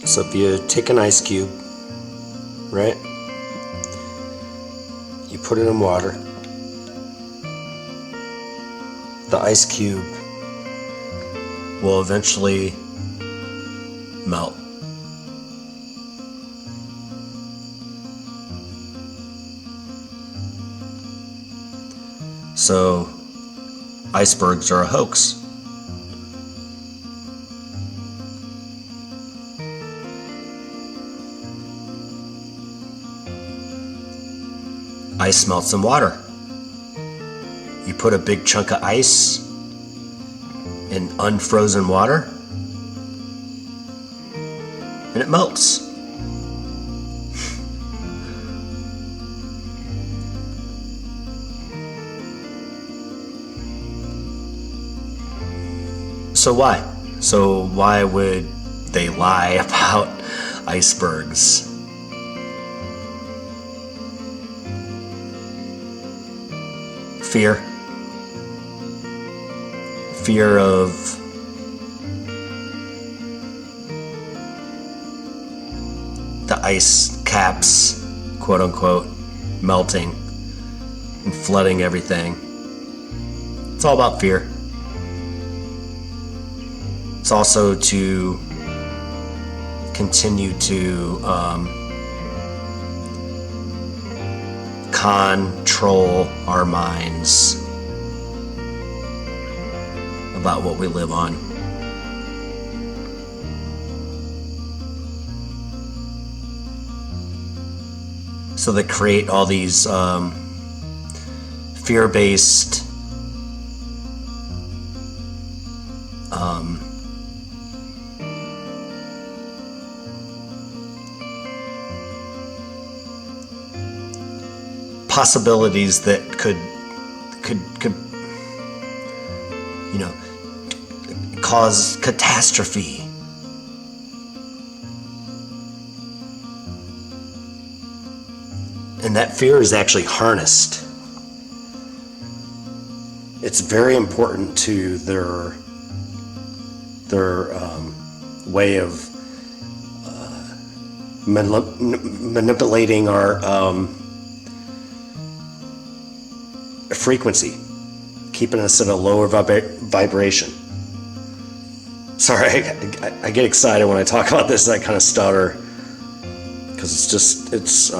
So if you take an ice cube, right? You put it in water. The ice cube will eventually melt. So icebergs are a hoax. Ice melts in water. You put a big chunk of ice in unfrozen water, and it melts. So why would they lie about icebergs? Fear of the ice caps, quote unquote, melting and flooding everything. It's all about fear. It's also to continue to control our minds about what we live on. So they create all these fear-based possibilities that could cause catastrophe. And that fear is actually harnessed. It's very important to their way of manipulating our frequency, keeping us at a lower vibration. Sorry, I get excited when I talk about this. I kind of stutter because it's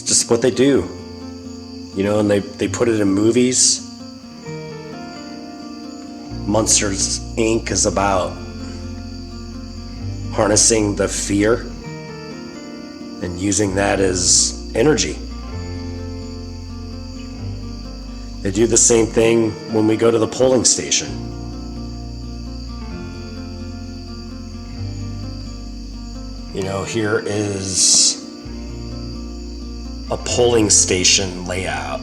just what they do, and they put it in movies. Monsters Inc. is about harnessing the fear and using that as energy. They do the same thing when we go to the polling station. Here is a polling station layout.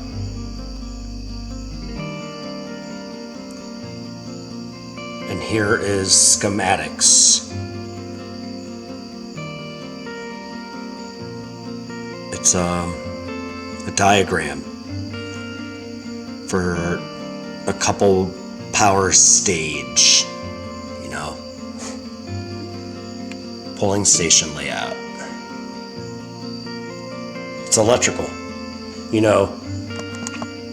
And here is schematics. It's a diagram for a couple power stage, polling station layout. It's electrical. You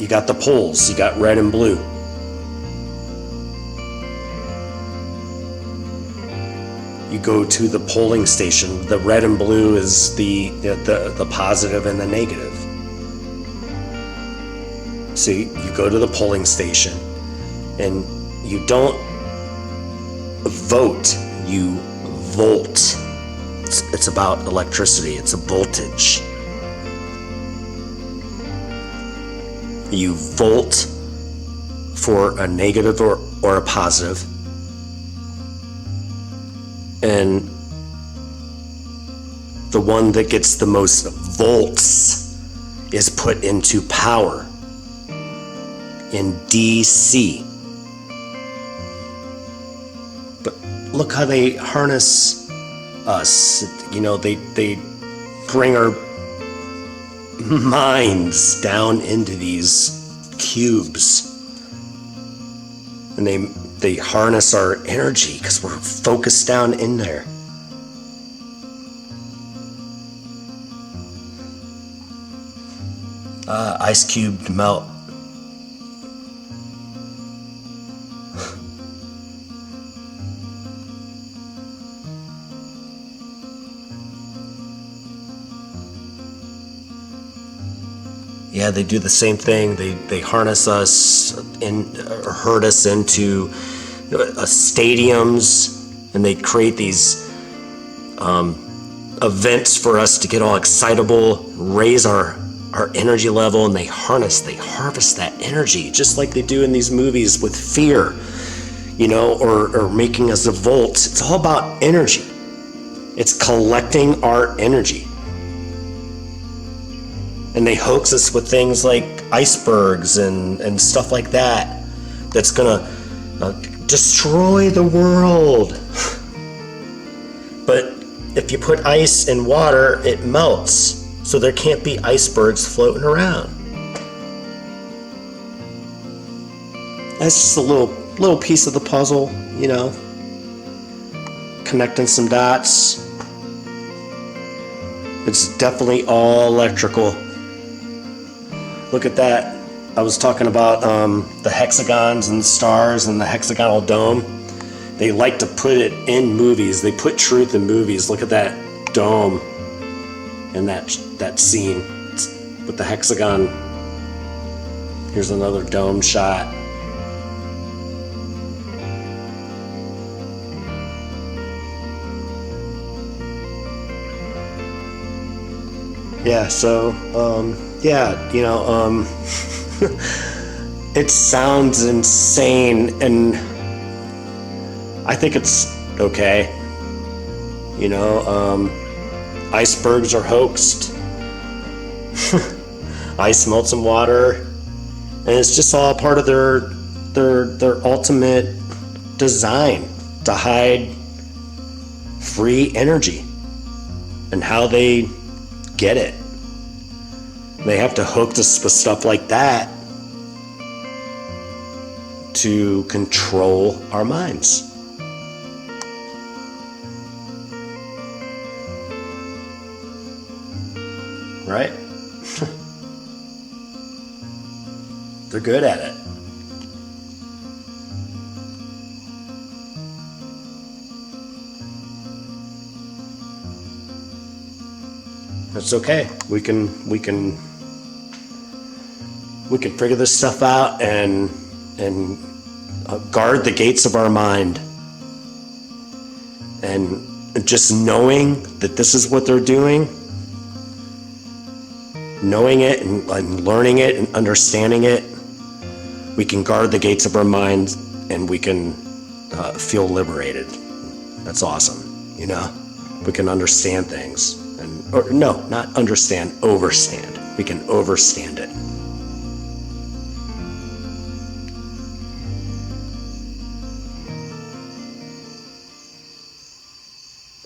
got the poles, you got red and blue. You go to the polling station, the red and blue is the positive and the negative. So you go to the polling station and you don't vote, you volt. It's about electricity, it's a voltage. You volt for a negative or a positive. And the one that gets the most volts is put into power in DC. But look how they harness us. They bring our minds down into these cubes, and they they harness our energy because we're focused down in there. Ice cube to melt. Yeah, they do the same thing. They harness us and herd us into stadiums, and they create these events for us to get all excitable, raise our energy level, and they harvest that energy, just like they do in these movies with fear, or making us evolve. It's all about energy. It's collecting our energy. And they hoax us with things like icebergs and stuff like that, that's gonna destroy the world. But if you put ice in water, it melts. So there can't be icebergs floating around. That's just a little piece of the puzzle, connecting some dots. It's definitely all electrical. Look at that. I was talking about the hexagons and the stars and the hexagonal dome. They like to put it in movies. They put truth in movies. Look at that dome and that scene with the hexagon. Here's another dome shot. Yeah, so it sounds insane, and I think it's okay. Icebergs are hoaxed. Ice melts in water, and it's just all part of their ultimate design to hide free energy and how they get it. They have to hook us with stuff like that to control our minds. Right? They're good at it. It's okay. We can figure this stuff out and guard the gates of our mind. And just knowing that this is what they're doing, knowing it and learning it and understanding it, we can guard the gates of our minds and we can feel liberated. That's awesome, We can understand things. Or no, not understand, overstand. We can overstand it.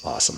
Awesome.